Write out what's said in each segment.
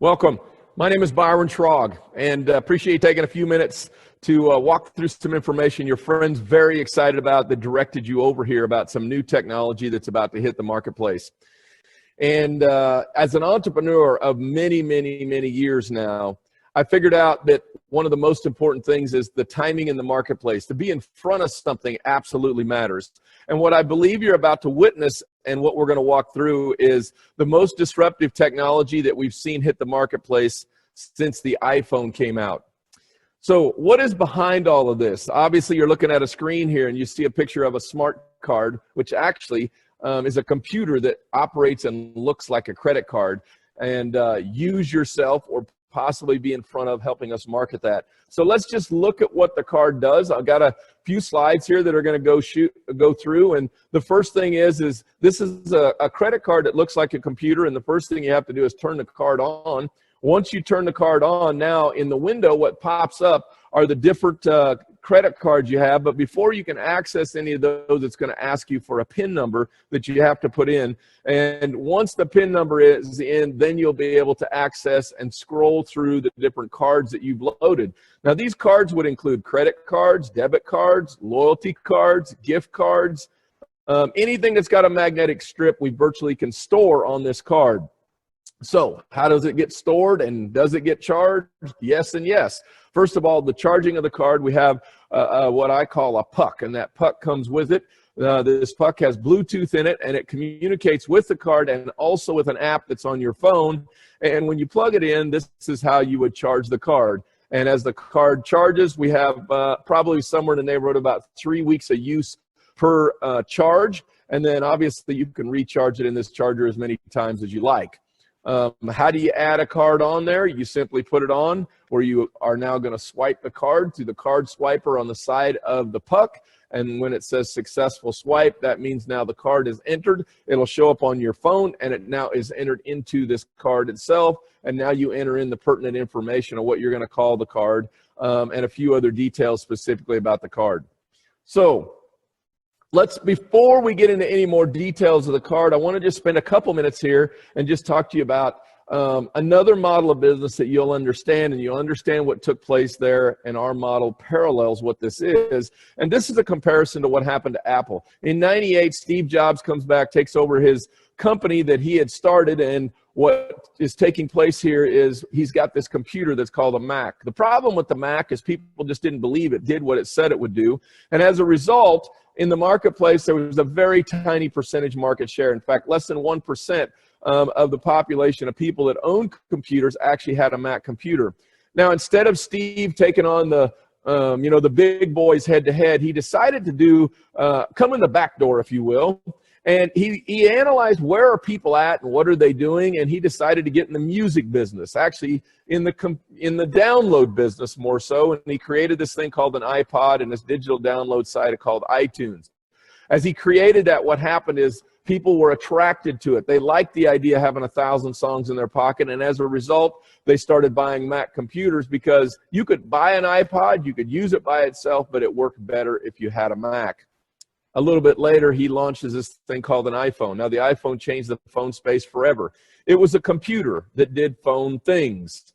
Welcome. My name is Byron Schrog, and appreciate you taking a few minutes to walk through some information your friend's very excited about that directed you over here about some new technology that's about to hit the marketplace. And as an entrepreneur of many years now, I figured out that one of the most important things is the timing in the marketplace. To be in front of something absolutely matters. And what I believe you're about to witness and what we're going to walk through is the most disruptive technology that we've seen hit the marketplace since the iPhone came out. So what is behind all of this? Obviously, you're looking at a screen here and you see a picture of a smart card, which actually is a computer that operates and looks like a credit card. And use yourself or possibly be in front of helping us market that. So let's just look at what the card does. I've got a few slides here that are going to go through. And the first thing is this is a credit card that looks like a computer. And the first thing you have to do is turn the card on. Once you turn the card on, now in the window, what pops up are the different credit cards you have. But before you can access any of those, it's going to ask you for a PIN number that you have to put in. And once the PIN number is in, then you'll be able to access and scroll through the different cards that you've loaded. Now, these cards would include credit cards, debit cards, loyalty cards, gift cards, anything that's got a magnetic strip we virtually can store on this card. So how does it get stored and does it get charged? Yes and yes. First of all, the charging of the card, we have what I call a puck, and that puck comes with it. This puck has Bluetooth in it, and it communicates with the card and also with an app that's on your phone. And when you plug it in, this is how you would charge the card. And as the card charges, we have probably somewhere in the neighborhood about 3 weeks of use per charge. And then obviously you can recharge it in this charger as many times as you like. How do you add a card on there? You simply put it on, where you are now going to swipe the card through the card swiper on the side of the puck. And when it says successful swipe, that means now the card is entered. It'll show up on your phone, and it now is entered into this card itself. And now you enter in the pertinent information of what you're going to call the card and a few other details specifically about the card. So before we get into any more details of the card, I want to just spend a couple minutes here and just talk to you about another model of business that you'll understand, and you'll understand what took place there, and our model parallels what this is. And this is a comparison to what happened to Apple. In '98, Steve Jobs comes back, takes over his company that he had started, and what is taking place here is he's got this computer that's called a Mac. The problem with the Mac is people just didn't believe it did what it said it would do. And as a result, in the marketplace, there was a very tiny percentage market share. In fact, less than 1% of the population of people that owned computers actually had a Mac computer. Now, instead of Steve taking on the big boys head to head, he decided to come in the back door, if you will. And he analyzed where are people at and what are they doing, and he decided to get in the music business, actually in the download business more so, and he created this thing called an iPod and this digital download site called iTunes. As he created that, what happened is people were attracted to it. They liked the idea of having 1,000 songs in their pocket, and as a result, they started buying Mac computers because you could buy an iPod, you could use it by itself, but it worked better if you had a Mac. A little bit later, he launches this thing called an iPhone. Now, the iPhone changed the phone space forever. It was a computer that did phone things.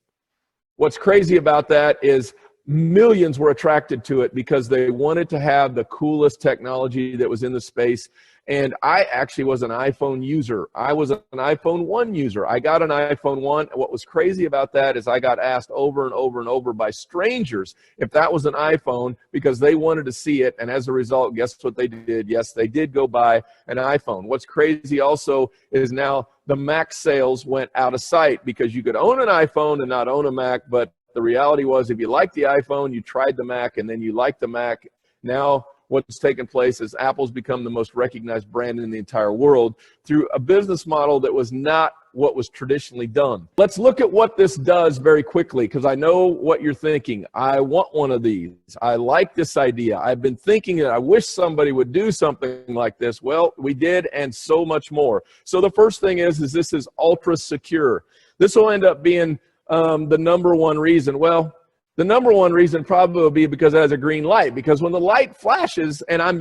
What's crazy about that is millions were attracted to it because they wanted to have the coolest technology that was in the space. And I actually was an iPhone user. I was an iPhone 1 user. I got an iPhone 1. What was crazy about that is I got asked over and over by strangers if that was an iPhone because they wanted to see it. And as a result, guess what they did? Yes, they did go buy an iPhone. What's crazy also is now the Mac sales went out of sight because you could own an iPhone and not own a Mac. But the reality was if you liked the iPhone, you tried the Mac, and then you liked the Mac. Now what's taken place is Apple's become the most recognized brand in the entire world through a business model that was not what was traditionally done. Let's look at what this does very quickly, because I know what you're thinking. I want one of these. I like this idea. I've been thinking that I wish somebody would do something like this. Well, we did, and so much more. So the first thing is this is ultra secure. This will end up being the number one reason. Well, the number one reason probably will be because it has a green light. Because when the light flashes, and I'm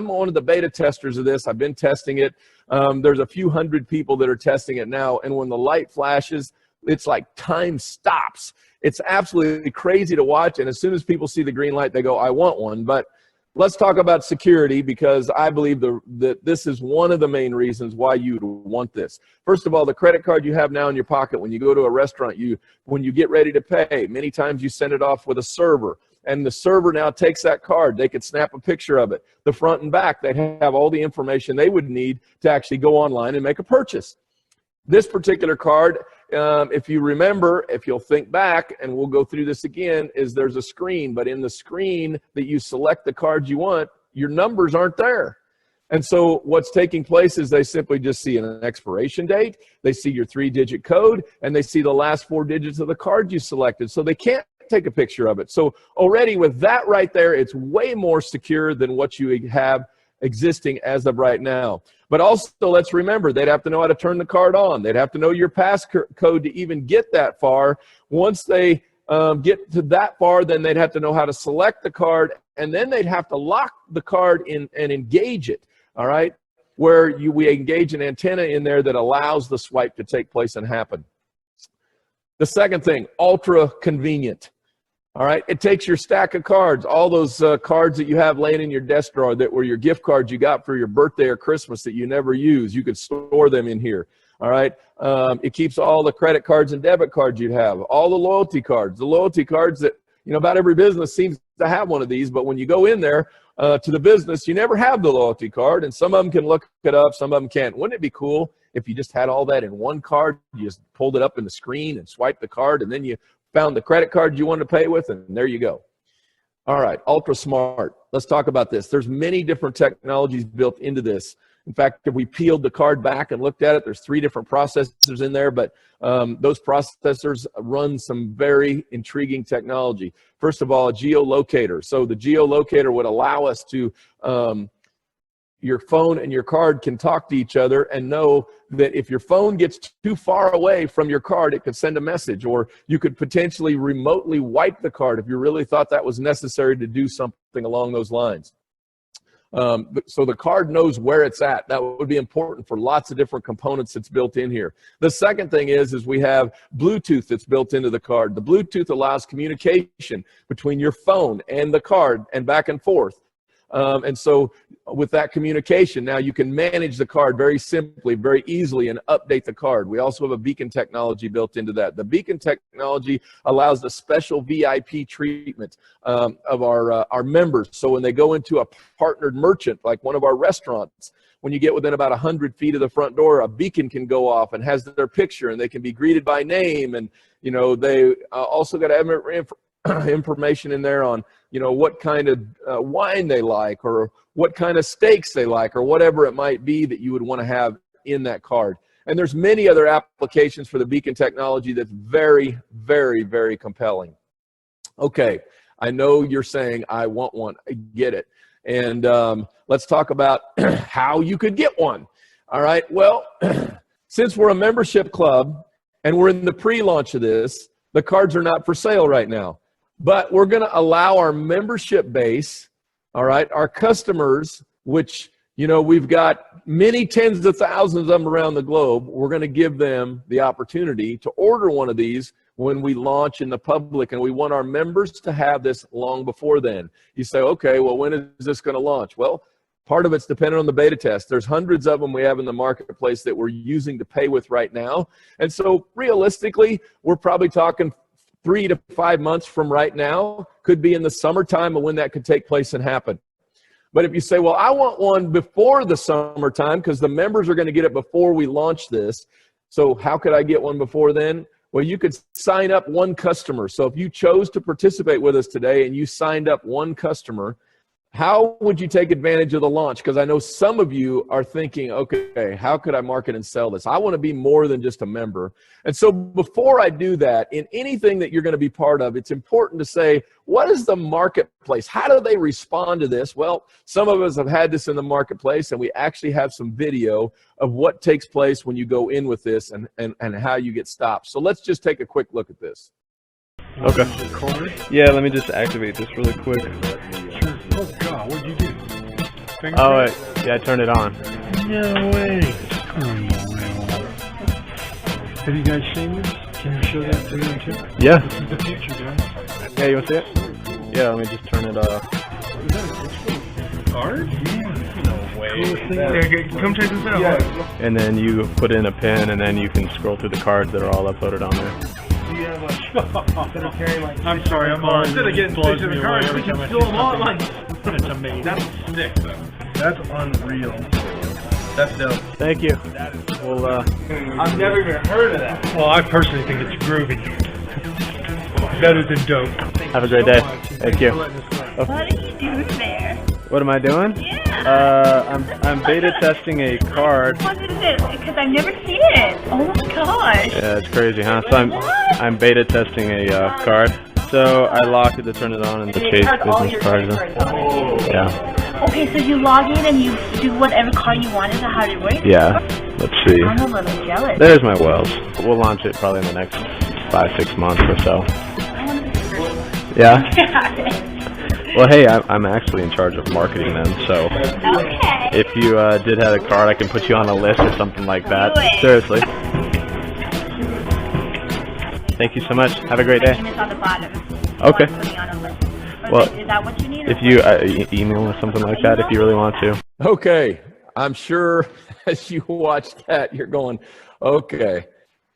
one of the beta testers of this. I've been testing it. There's a few hundred people that are testing it now. And when the light flashes, it's like time stops. It's absolutely crazy to watch. And as soon as people see the green light, they go, I want one. But let's talk about security, because I believe that this is one of the main reasons why you'd want this. First of all, the credit card you have now in your pocket, when you go to a restaurant, when you get ready to pay, many times you send it off with a server. And the server now takes that card. They could snap a picture of it. The front and back, they'd have all the information they would need to actually go online and make a purchase. This particular card, if you remember, if you'll think back, and we'll go through this again, is there's a screen. But in the screen that you select the card you want, your numbers aren't there. And so what's taking place is they simply just see an expiration date, they see your 3-digit code, and they see the last 4 digits of the card you selected. So they can't take a picture of it. So already with that right there, it's way more secure than what you have existing as of right now. But also, let's remember, they'd have to know how to turn the card on. They'd have to know your passcode to even get that far. Once they get to that far, then they'd have to know how to select the card, and then they'd have to lock the card in and engage it, all right, where we engage an antenna in there that allows the swipe to take place and happen. The second thing, ultra convenient. All right, it takes your stack of cards, all those cards that you have laying in your desk drawer that were your gift cards you got for your birthday or Christmas that you never use. You could store them in here. All right, it keeps all the credit cards and debit cards you'd have, all the loyalty cards that, you know, about every business seems to have one of these, but when you go in there to the business, you never have the loyalty card, and some of them can look it up, some of them can't. Wouldn't it be cool if you just had all that in one card? You just pulled it up in the screen and swiped the card, and then you found the credit card you wanted to pay with, and there you go. All right, ultra smart. Let's talk about this. There's many different technologies built into this. In fact, if we peeled the card back and looked at it, there's 3 different processors in there, but those processors run some very intriguing technology. First of all, a geolocator. So the geolocator would allow us to, your phone and your card can talk to each other and know that if your phone gets too far away from your card, it could send a message, or you could potentially remotely wipe the card if you really thought that was necessary to do something along those lines. So the card knows where it's at. That would be important for lots of different components that's built in here. The second thing is we have Bluetooth that's built into the card. The Bluetooth allows communication between your phone and the card and back and forth. And so with that communication, now you can manage the card very simply, very easily, and update the card. We also have a beacon technology built into that. The beacon technology allows the special VIP treatment of our members. So when they go into a partnered merchant, like one of our restaurants, when you get within about 100 feet of the front door, a beacon can go off and has their picture, and they can be greeted by name. And, you know, they also got to have information in there on, you know, what kind of wine they like, or what kind of steaks they like, or whatever it might be that you would want to have in that card. And there's many other applications for the beacon technology that's very, very, very compelling. Okay, I know you're saying, I want one. I get it. And let's talk about how you could get one. All right, well, since we're a membership club and we're in the pre-launch of this, the cards are not for sale right now. But we're going to allow our membership base, all right, our customers, which, you know, we've got many tens of thousands of them around the globe. We're going to give them the opportunity to order one of these when we launch in the public, and we want our members to have this long before then. You say, okay, well, when is this going to launch? Well, part of it's dependent on the beta test. There's hundreds of them we have in the marketplace that we're using to pay with right now. And so realistically, we're probably talking 3 to 5 months from right now. Could be in the summertime of when that could take place and happen. But if you say, well, I want one before the summertime because the members are going to get it before we launch this, so how could I get one before then? Well, you could sign up one customer. So if you chose to participate with us today and you signed up one customer, how would you take advantage of the launch? Because I know some of you are thinking, okay, how could I market and sell this? I want to be more than just a member. And so before I do that, in anything that you're going to be part of, it's important to say, what is the marketplace? How do they respond to this? Well, some of us have had this in the marketplace, and we actually have some video of what takes place when you go in with this and how you get stopped. So let's just take a quick look at this. Okay. Yeah, let me just activate this really quick. Sure. Oh God, what'd you do? Oh, wait. Yeah, I turned it on. No way. Come on. Have you guys seen this? Can you show that to them too? Yeah. This is the future, guys. Yeah, you want to see it? Yeah, let me just turn it off. Is that a card? Yeah. No way. Coolest thing. Okay, come check this out. Yeah. And then you put in a pin, and then you can scroll through the cards that are all uploaded on there. Do you have like, I'm sorry, I'm on. instead of getting Blows pictures of me the cards, away we every can time I fill see them all at something. once. That's amazing. That's sick, though. That's unreal. That's dope. Thank you. Well, I've never even heard of that. Well, I personally think it's groovy. Better than dope. have a great day. Thank you. What are you doing there? What am I doing? Yeah. I'm beta testing a card. What is it? Because I've never seen it. Oh my gosh. Yeah, it's crazy, huh? So I'm beta testing a card. So I locked it to turn it on and the Chase business card. Yeah. Okay, so you log in and you do whatever card you want. Is that how it works? Yeah. Let's see. I'm a little jealous. There's my wells. We'll launch it probably in the next 5-6 months or so. I want to be the first one. Yeah. Well, hey, I'm actually in charge of marketing them, so Okay. if you did have a card, I can put you on a list or something like that. Do it. Seriously. Thank you so much. Have a great day. My name is on the bottom. Okay. Put me on a list. But Well, is that what you need? If you email or something like that, if you really want to. Okay, I'm sure as you watch that, you're going, okay,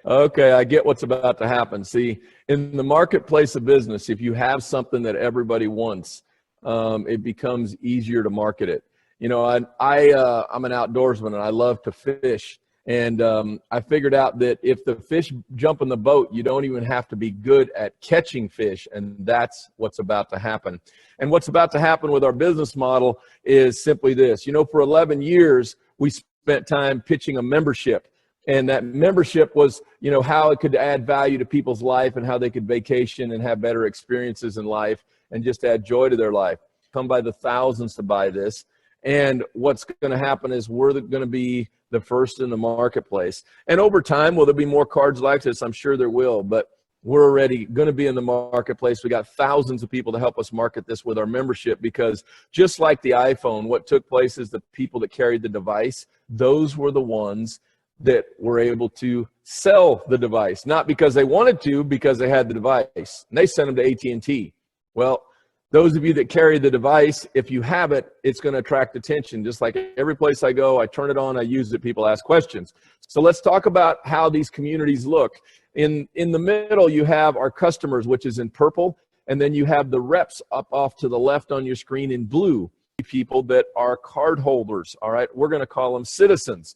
I get what's about to happen. See, in the marketplace of business, if you have something that everybody wants, it becomes easier to market it. You know, I'm an outdoorsman and I love to fish. And I figured out that if the fish jump in the boat, you don't even have to be good at catching fish. And that's what's about to happen. And what's about to happen with our business model is simply this. You know, for 11 years, we spent time pitching a membership. And that membership was, you know, how it could add value to people's life and how they could vacation and have better experiences in life and just add joy to their life. Come by the thousands to buy this. And what's going to happen is we're going to be the first in the marketplace. And over time, will there be more cards like this? I'm sure there will, but we're already going to be in the marketplace. We got thousands of people to help us market this with our membership, because just like the iPhone, what took place is the people that carried the device, those were the ones that were able to sell the device, not because they wanted to, because they had the device. And they sent them to AT&T. Well, those of you that carry the device, if you have it, it's going to attract attention. Just like every place I go, I turn it on, I use it, people ask questions. So let's talk about how these communities look. In the middle, you have our customers, which is in purple, and then you have the reps up off to the left on your screen in blue, people that are card holders, all right? We're going to call them citizens.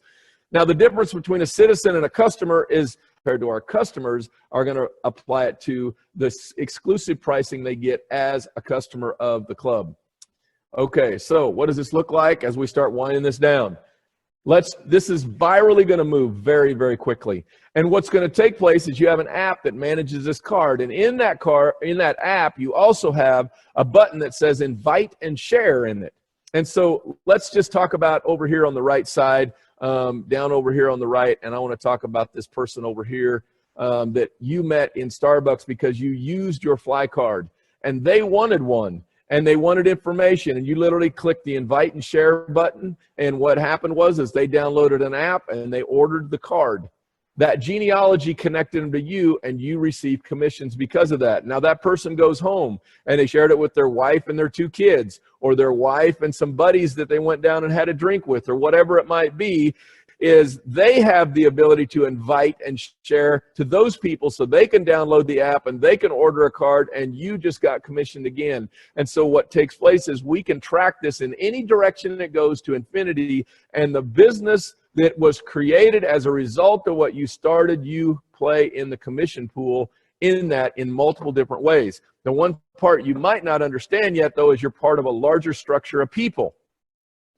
Now, the difference between a citizen and a customer is, compared to our customers, are going to apply it to the exclusive pricing they get as a customer of the club. Okay, so what does this look like as we start winding this down? This is virally going to move very, very quickly. And what's going to take place is you have an app that manages this card. And in that app, you also have a button that says invite and share in it. And so let's just talk about over here on the right side, down over here on the right, and I want to talk about this person over here that you met in Starbucks because you used your fly card, and they wanted one, and they wanted information, and you literally clicked the invite and share button, and what happened was they downloaded an app and they ordered the card. That genealogy connected them to you, and you received commissions because of that. Now that person goes home and they shared it with their wife and their 2 kids, or their wife and some buddies that they went down and had a drink with, or whatever it might be, is they have the ability to invite and share to those people so they can download the app and they can order a card, and you just got commissioned again. And so what takes place is we can track this in any direction it goes to infinity, and the business that was created as a result of what you started, you play in the commission pool in multiple different ways. The one part you might not understand yet, though, is you're part of a larger structure of people.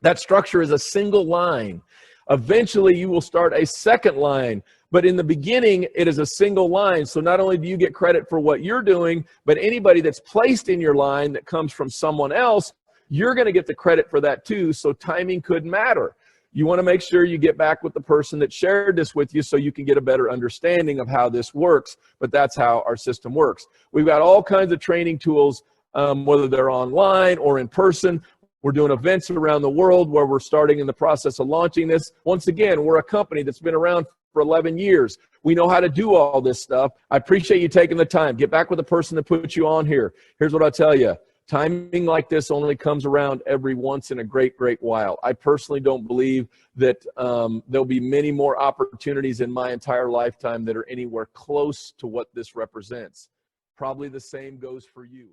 That structure is a single line. Eventually, you will start a second line, but in the beginning, it is a single line. So not only do you get credit for what you're doing, but anybody that's placed in your line that comes from someone else, you're going to get the credit for that too. So timing could matter. You want to make sure you get back with the person that shared this with you so you can get a better understanding of how this works, but that's how our system works. We've got all kinds of training tools, whether they're online or in person. We're doing events around the world where we're starting in the process of launching this. Once again, we're a company that's been around for 11 years. We know how to do all this stuff. I appreciate you taking the time. Get back with the person that put you on here. Here's what I'll tell you. Timing like this only comes around every once in a great while. I personally don't believe that there'll be many more opportunities in my entire lifetime that are anywhere close to what this represents. Probably the same goes for you.